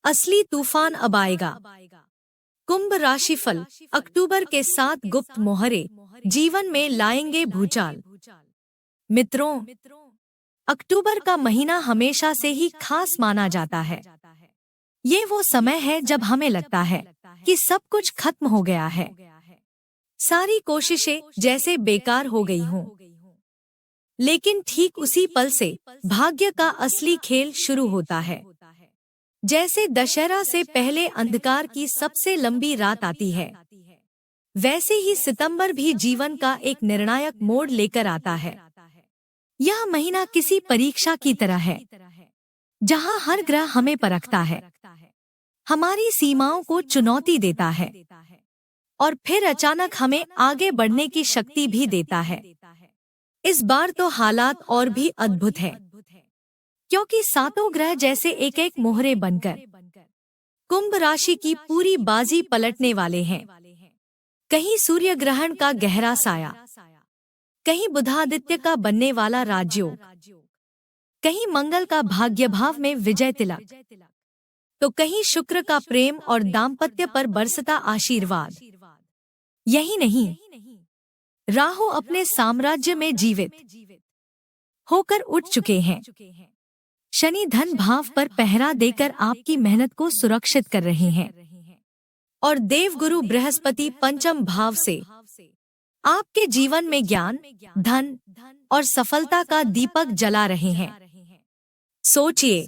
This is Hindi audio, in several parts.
असली तूफान अब आएगा। कुंभ राशिफल। अक्टूबर के 7 गुप्त मोहरे जीवन में लाएंगे भूचाल। मित्रों, अक्टूबर का महीना हमेशा से ही खास माना जाता है। ये वो समय है जब हमें लगता है कि सब कुछ खत्म हो गया है, सारी कोशिशें जैसे बेकार हो गई हों। लेकिन ठीक उसी पल से भाग्य का असली खेल शुरू होता है। जैसे दशहरा से पहले अंधकार की सबसे लंबी रात आती है, वैसे ही सितंबर भी जीवन का एक निर्णायक मोड़ लेकर आता है। यह महीना किसी परीक्षा की तरह है, जहां हर ग्रह हमें परखता है, हमारी सीमाओं को चुनौती देता है और फिर अचानक हमें आगे बढ़ने की शक्ति भी देता है। इस बार तो हालात और भी अद्भुत है, क्योंकि सातों ग्रह जैसे एक एक मोहरे बनकर कुंभ राशि की पूरी बाजी पलटने वाले हैं। कहीं सूर्य ग्रहण का गहरा साया, कहीं बुधादित्य का बनने वाला राजयोग, कहीं मंगल का भाग्यभाव में विजय तिलक, तो कहीं शुक्र का प्रेम और दाम्पत्य पर बरसता आशीर्वाद। यही नहीं, राहु अपने साम्राज्य में जीवित होकर उठ चुके हैं। शनि धन भाव पर पहरा देकर आपकी मेहनत को सुरक्षित कर रहे हैं और देवगुरु बृहस्पति पंचम भाव से आपके जीवन में ज्ञान, धन और सफलता का दीपक जला रहे हैं। सोचिए,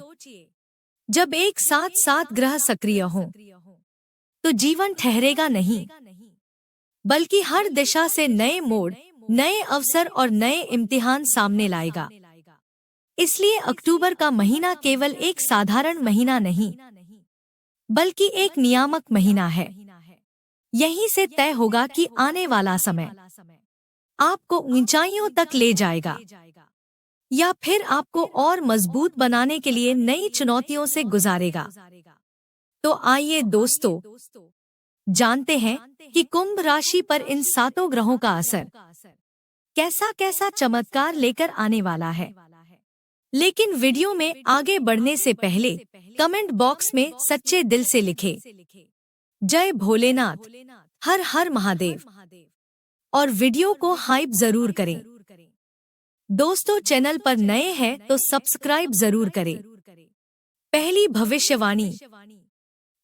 जब एक साथ 7 ग्रह सक्रिय हों, तो जीवन ठहरेगा नहीं, बल्कि हर दिशा से नए मोड़, नए अवसर और नए इम्तिहान सामने लाएगा। इसलिए अक्टूबर का महीना केवल एक साधारण महीना नहीं, बल्कि एक नियामक महीना है। यहीं से तय होगा कि आने वाला समय आपको ऊंचाइयों तक ले जाएगा या फिर आपको और मजबूत बनाने के लिए नई चुनौतियों से गुजारेगा। तो आइए दोस्तों, जानते हैं कि कुंभ राशि पर इन सातों ग्रहों का असर कैसा कैसा चमत्कार लेकर आने वाला है। लेकिन वीडियो में आगे बढ़ने से पहले कमेंट बॉक्स में सच्चे दिल से लिखे जय भोलेनाथ, हर हर महादेव, और वीडियो को हाइप जरूर करें। दोस्तों, चैनल पर नए हैं तो सब्सक्राइब जरूर करें। पहली भविष्यवाणी।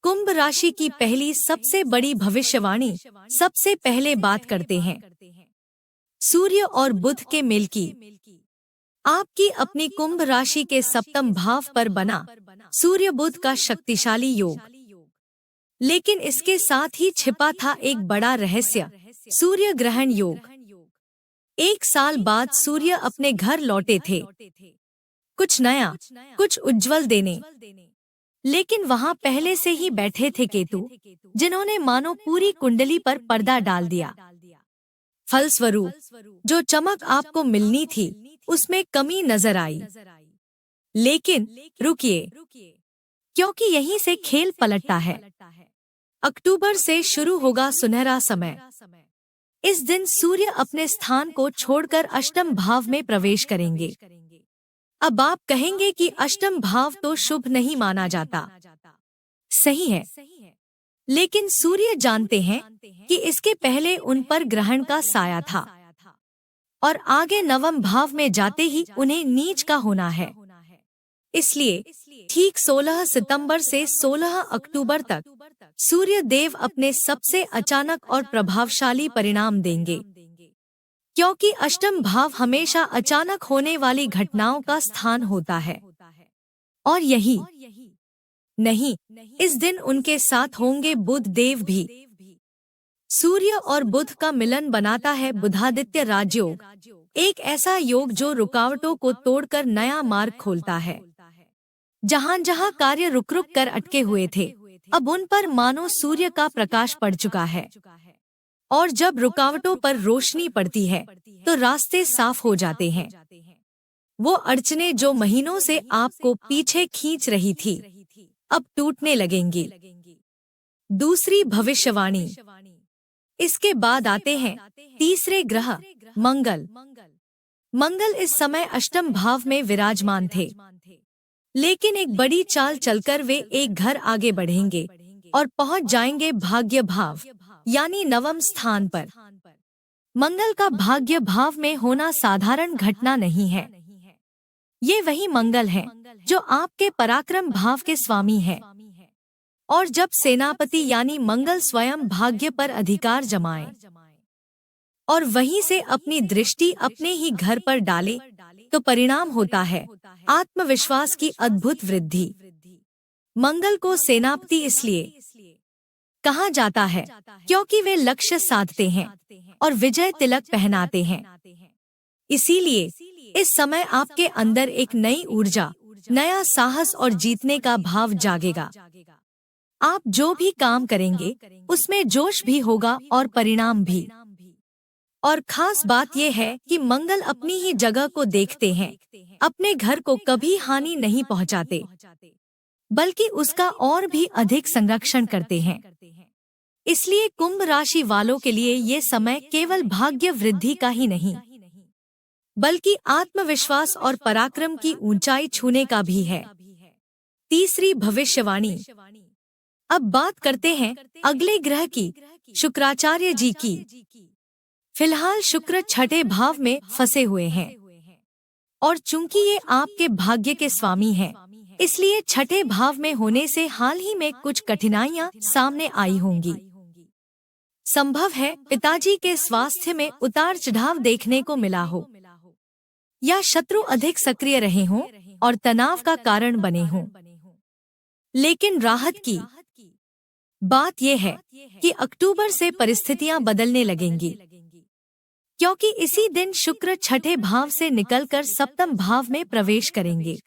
कुंभ राशि की पहली सबसे बड़ी भविष्यवाणी सबसे पहले बात करते हैं सूर्य और बुध के मेल की। आपकी अपनी कुंभ राशि के सप्तम भाव पर बना सूर्य बुध का शक्तिशाली योग। लेकिन इसके साथ ही छिपा था एक बड़ा रहस्य, सूर्य ग्रहण योग। 1 साल बाद सूर्य अपने घर लौटे थे, कुछ नया, कुछ उज्जवल देने। लेकिन वहां पहले से ही बैठे थे केतु, जिन्होंने मानो पूरी कुंडली पर पर्दा डाल दिया। फलस्वरूप जो चमक आपको मिलनी थी, उसमें कमी नजर आई। लेकिन रुकिए, क्योंकि यहीं से खेल पलटता है। अक्टूबर से शुरू होगा सुनहरा समय। इस दिन सूर्य अपने स्थान को छोड़कर अष्टम भाव में प्रवेश करेंगे। अब आप कहेंगे कि अष्टम भाव तो शुभ नहीं माना जाता। सही है, लेकिन सूर्य जानते हैं कि इसके पहले उन पर ग्रहण का साया था और आगे नवम भाव में जाते ही उन्हें नीच का होना है। इसलिए ठीक 16 सितंबर से 16 अक्टूबर तक सूर्य देव अपने सबसे अचानक और प्रभावशाली परिणाम देंगे, क्योंकि अष्टम भाव हमेशा अचानक होने वाली घटनाओं का स्थान होता है। और यही नहीं, इस दिन उनके साथ होंगे बुध देव भी। सूर्य और बुध का मिलन बनाता है बुधादित्य राजयोग, एक ऐसा योग जो रुकावटों को तोड़कर नया मार्ग खोलता है। जहां जहां कार्य रुक रुक कर अटके हुए थे, अब उन पर मानो सूर्य का प्रकाश पड़ चुका है। और जब रुकावटों पर रोशनी पड़ती है, तो रास्ते साफ हो जाते हैं। वो अड़चनें जो महीनों से आपको पीछे खींच रही थी, अब टूटने लगेंगी। दूसरी भविष्यवाणी। इसके बाद आते हैं तीसरे ग्रह, मंगल। मंगल इस समय अष्टम भाव में विराजमान थे। लेकिन एक बड़ी चाल चलकर वे एक घर आगे बढ़ेंगे और पहुंच जाएंगे भाग्य भाव यानी नवम स्थान पर। मंगल का भाग्य भाव में होना साधारण घटना नहीं है। ये वही मंगल है जो आपके पराक्रम भाव के स्वामी है। और जब सेनापति यानी मंगल स्वयं भाग्य पर अधिकार जमाए और वहीं से अपनी दृष्टि अपने ही घर पर डाले, तो परिणाम होता है आत्मविश्वास की अद्भुत वृद्धि। मंगल को सेनापति इसलिए कहा जाता है क्योंकि वे लक्ष्य साधते हैं और विजय तिलक पहनाते हैं। इसीलिए इस समय आपके अंदर एक नई ऊर्जा, नया साहस और जीतने का भाव जागेगा। आप जो भी काम करेंगे उसमें जोश भी होगा और परिणाम भी। और खास बात यह है कि मंगल अपनी ही जगह को देखते हैं, अपने घर को कभी हानि नहीं पहुंचाते, बल्कि उसका और भी अधिक संरक्षण करते हैं। इसलिए कुंभ राशि वालों के लिए ये समय केवल भाग्य वृद्धि का ही नहीं, बल्कि आत्मविश्वास और पराक्रम की ऊंचाई छूने का भी है। तीसरी भविष्यवाणी। अब बात करते हैं अगले ग्रह की, शुक्राचार्य जी की। फिलहाल शुक्र छठे भाव में फंसे हुए हैं और चूंकि ये आपके भाग्य के स्वामी हैं, इसलिए छठे भाव में होने से हाल ही में कुछ कठिनाइयां सामने आई होंगी। संभव है पिताजी के स्वास्थ्य में उतार चढ़ाव देखने को मिला हो, या शत्रु अधिक सक्रिय रहे हों और तनाव का कारण बने हों। लेकिन राहत की बात यह है कि अक्टूबर से परिस्थितियां बदलने लगेंगी, क्योंकि इसी दिन शुक्र छठे भाव से निकलकर सप्तम भाव में प्रवेश करेंगे।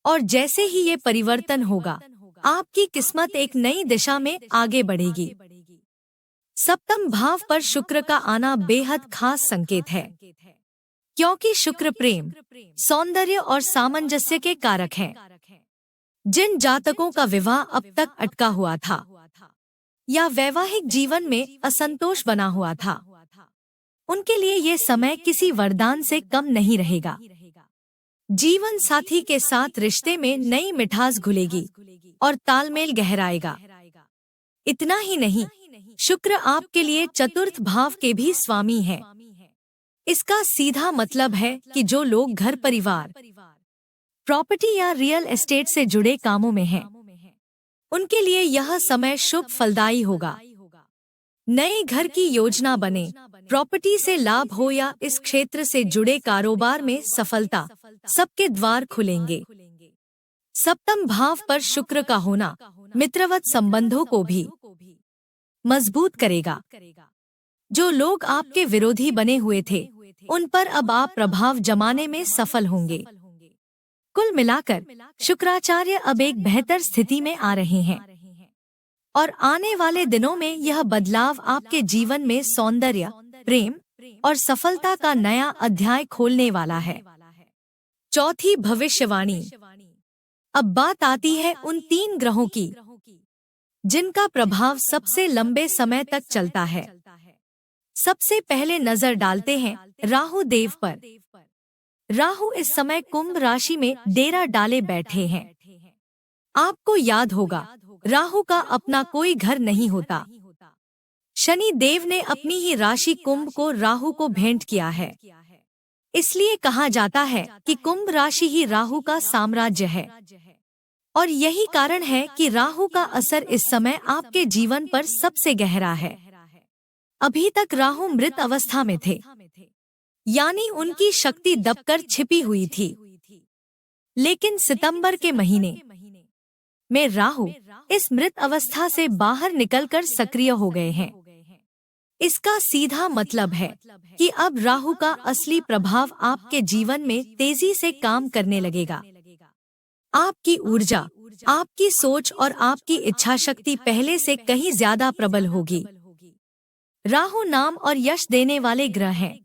और जैसे ही ये परिवर्तन होगा, आपकी किस्मत एक नई दिशा में आगे बढ़ेगी। सप्तम भाव पर शुक्र का आना बेहद खास संकेत है, क्योंकि शुक्र प्रेम, सौंदर्य और सामंजस्य के कारक हैं। जिन जातकों का विवाह अब तक अटका हुआ था या वैवाहिक जीवन में असंतोष बना हुआ था, उनके लिए ये समय किसी वरदान से कम नहीं रहेगा। जीवन साथी के साथ रिश्ते में नई मिठास घुलेगी और तालमेल गहराएगा। इतना ही नहीं, शुक्र आपके लिए चतुर्थ भाव के भी स्वामी है। इसका सीधा मतलब है कि जो लोग घर परिवार, प्रॉपर्टी या रियल एस्टेट से जुड़े कामों में हैं, उनके लिए यह समय शुभ फलदायी होगा। नए घर की योजना बने, प्रॉपर्टी से लाभ हो या इस क्षेत्र से जुड़े कारोबार में सफलता, सबके द्वार खुलेंगे। सप्तम भाव पर शुक्र का होना मित्रवत संबंधों को भी मजबूत करेगा। जो लोग आपके विरोधी बने हुए थे, उन पर अब आप प्रभाव जमाने में सफल होंगे। कुल मिलाकर शुक्राचार्य अब एक बेहतर स्थिति में आ रहे हैं और आने वाले दिनों में यह बदलाव आपके जीवन में सौंदर्य, प्रेम और सफलता का नया अध्याय खोलने वाला है। चौथी भविष्यवाणी। अब बात आती है उन 3 ग्रहों की जिनका प्रभाव सबसे लंबे समय तक चलता है। सबसे पहले नजर डालते हैं राहु देव पर। राहु इस समय कुंभ राशि में डेरा डाले बैठे हैं। आपको याद होगा, राहु का अपना कोई घर नहीं होता। शनि देव ने अपनी ही राशि कुंभ को राहु को भेंट किया है। इसलिए कहा जाता है कि कुंभ राशि ही राहु का साम्राज्य है। और यही कारण है कि राहु का असर इस समय आपके जीवन पर सबसे गहरा है। अभी तक राहु मृत अवस्था में थे, यानी उनकी शक्ति दबकर छिपी हुई थी। लेकिन सितंबर के महीने में राहु इस मृत अवस्था से बाहर निकलकर सक्रिय हो गए हैं। इसका सीधा मतलब है कि अब राहु का असली प्रभाव आपके जीवन में तेजी से काम करने लगेगा। आपकी ऊर्जा, आपकी सोच और आपकी इच्छा शक्ति पहले से कहीं ज्यादा प्रबल होगी। राहु नाम और यश देने वाले ग्रह हैं,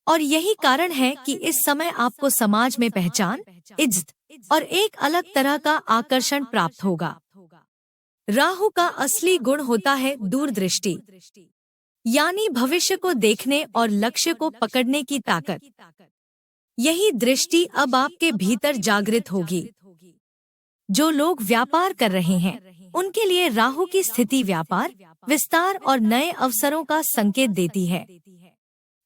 और यही कारण है कि इस समय आपको समाज में पहचान, इज्जत और एक अलग तरह का आकर्षण प्राप्त होगा। राहु का असली गुण होता है दूरदृष्टि, यानी भविष्य को देखने और लक्ष्य को पकड़ने की ताकत। यही दृष्टि अब आपके भीतर जागृत होगी। जो लोग व्यापार कर रहे हैं उनके लिए राहु की स्थिति व्यापार, विस्तार और नए अवसरों का संकेत देती है।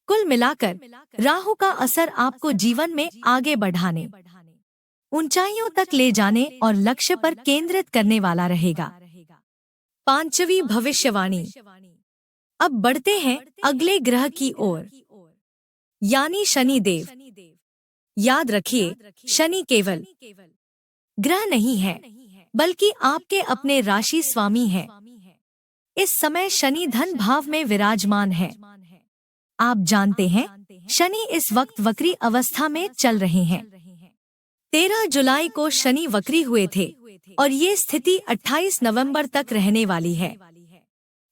कुल मिलाकर राहु का असर आपको जीवन में आगे बढ़ाने, ऊंचाइयों तक ले जाने और लक्ष्य पर केंद्रित करने वाला रहेगा। पांचवी भविष्यवाणी। अब बढ़ते हैं अगले ग्रह की ओर, यानी शनि देव। याद रखिए, शनि केवल ग्रह नहीं है बल्कि आपके अपने राशि स्वामी हैं। इस समय शनि धन भाव में विराजमान है। आप जानते हैं, शनि इस वक्त वक्री अवस्था में चल रहे हैं। 13 जुलाई को शनि वक्री हुए थे और ये स्थिति 28 नवंबर तक रहने वाली है।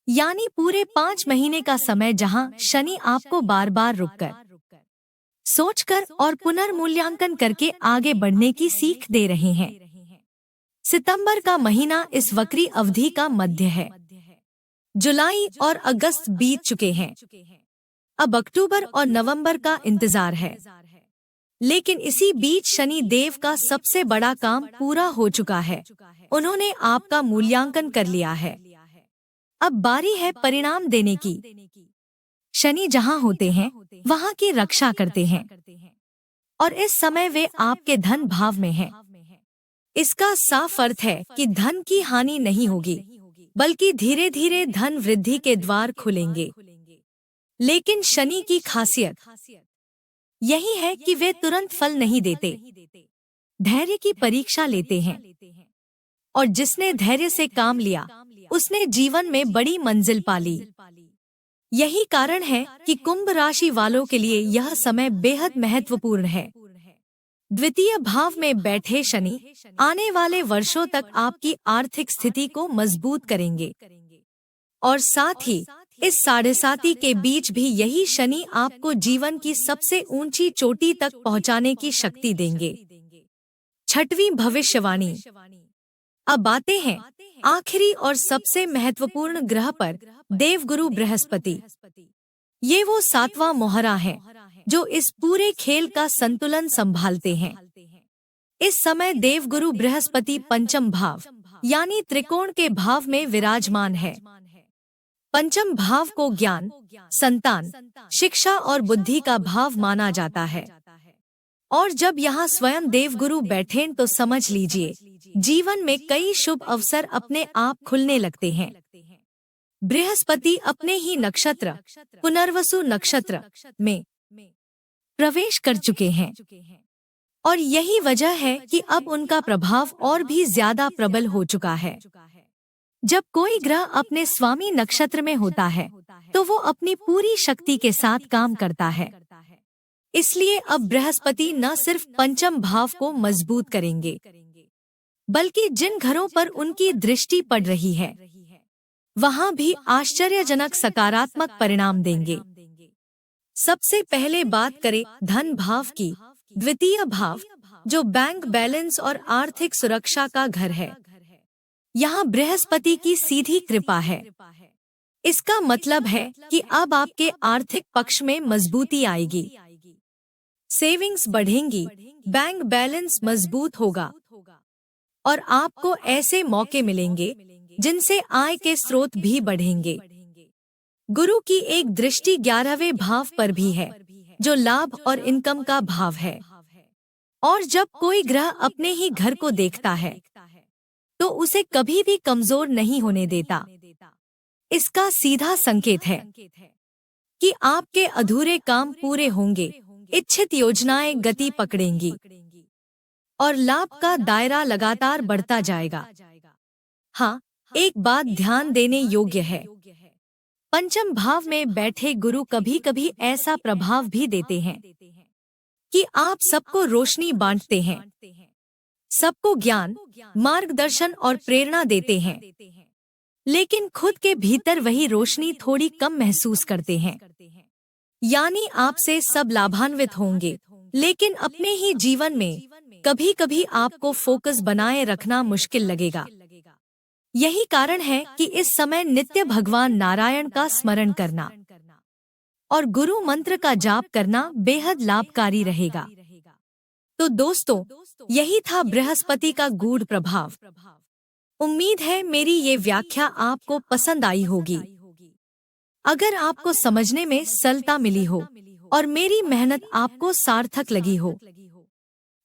यानी पूरे 5 महीने का समय जहां शनि आपको बार बार रुककर, सोचकर और पुनर्मूल्यांकन करके आगे बढ़ने की सीख दे रहे हैं। सितंबर का महीना इस वक्री अवधि का मध्य है। जुलाई और अगस्त बीत चुके हैं। अब अक्टूबर और नवंबर का इंतजार है। लेकिन इसी बीच शनि देव का सबसे बड़ा काम पूरा हो चुका है। उन्होंने आपका मूल्यांकन कर लिया है। अब बारी है परिणाम देने की। शनि जहां होते हैं वहां की रक्षा करते हैं और इस समय वे आपके धन भाव में हैं। इसका साफ अर्थ है कि धन की हानि नहीं होगी, बल्कि धीरे धीरे धन वृद्धि के द्वार खुलेंगे। लेकिन शनि की खासियत यही है कि वे तुरंत फल नहीं देते, धैर्य की परीक्षा लेते हैं। और जिसने धैर्य से काम लिया उसने जीवन में बड़ी मंजिल पा ली। यही कारण है कि कुंभ राशि वालों के लिए यह समय बेहद महत्वपूर्ण है। द्वितीय भाव में बैठे शनि आने वाले वर्षों तक आपकी आर्थिक स्थिति को मजबूत करेंगे और साथ ही इस 7.5 के बीच भी यही शनि आपको जीवन की सबसे ऊंची चोटी तक पहुंचाने की शक्ति देंगे। छठवीं भविष्यवाणी। अब आते हैं आखिरी और सबसे महत्वपूर्ण ग्रह पर, देवगुरु बृहस्पति। ये वो 7वां मोहरा है जो इस पूरे खेल का संतुलन संभालते हैं। इस समय देवगुरु बृहस्पति पंचम भाव यानी त्रिकोण के भाव में विराजमान है। पंचम भाव को ज्ञान, संतान, शिक्षा और बुद्धि का भाव माना जाता है। और जब यहाँ स्वयं देवगुरु बैठे तो समझ लीजिए, जीवन में कई शुभ अवसर अपने आप खुलने लगते हैं। बृहस्पति अपने ही नक्षत्र पुनर्वसु नक्षत्र में प्रवेश कर चुके हैं और यही वजह है कि अब उनका प्रभाव और भी ज्यादा प्रबल हो चुका है। जब कोई ग्रह अपने स्वामी नक्षत्र में होता है तो वो अपनी पूरी शक्ति के साथ काम करता है। इसलिए अब बृहस्पति न सिर्फ पंचम भाव को मजबूत करेंगे, बल्कि जिन घरों पर उनकी दृष्टि पड़ रही है वहां भी आश्चर्यजनक सकारात्मक परिणाम देंगे। सबसे पहले बात करें धन भाव की। द्वितीय भाव जो बैंक बैलेंस और आर्थिक सुरक्षा का घर है, यहाँ बृहस्पति की सीधी कृपा है। इसका मतलब है कि अब आपके आर्थिक पक्ष में मजबूती आएगी, सेविंग्स बढ़ेंगी, बैंक बैलेंस मजबूत होगा और आपको ऐसे मौके मिलेंगे जिनसे आय के स्रोत भी बढ़ेंगे। गुरु की एक दृष्टि 11वें भाव पर भी है जो लाभ और इनकम का भाव है। और जब कोई ग्रह अपने ही घर को देखता है तो उसे कभी भी कमजोर नहीं होने देता। इसका सीधा संकेत है कि आपके अधूरे काम पूरे होंगे, इच्छित योजनाएं गति पकड़ेंगी और लाभ का दायरा लगातार बढ़ता जाएगा। हाँ, एक बात ध्यान देने योग्य है, पंचम भाव में बैठे गुरु कभी कभी ऐसा प्रभाव भी देते हैं कि आप सबको रोशनी बांटते हैं, सबको ज्ञान, मार्गदर्शन और प्रेरणा देते हैं, लेकिन खुद के भीतर वही रोशनी थोड़ी कम महसूस करते हैं। यानी आपसे सब लाभान्वित होंगे, लेकिन अपने ही जीवन में कभी कभी आपको फोकस बनाए रखना मुश्किल लगेगा। यही कारण है कि इस समय नित्य भगवान नारायण का स्मरण करना और गुरु मंत्र का जाप करना बेहद लाभकारी रहेगा। तो दोस्तों, यही था बृहस्पति का गूढ़ प्रभाव। उम्मीद है मेरी ये व्याख्या आपको पसंद आई होगी। अगर आपको समझने में सरलता मिली हो और मेरी मेहनत आपको सार्थक लगी हो,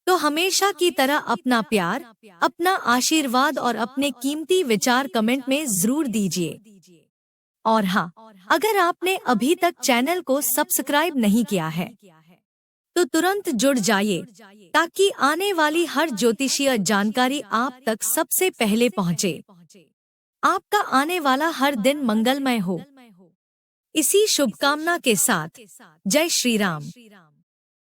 तो हमेशा की तरह अपना प्यार, अपना आशीर्वाद और अपने कीमती विचार कमेंट में जरूर दीजिए। और हाँ, अगर आपने अभी तक चैनल को सब्सक्राइब नहीं किया है, तो तुरंत जुड़ जाइए ताकि आने वाली हर ज्योतिषीय जानकारी आप तक सबसे पहले पहुँचे। आपका आने वाला हर दिन मंगलमय हो। इसी शुभकामना के साथ जय श्री राम।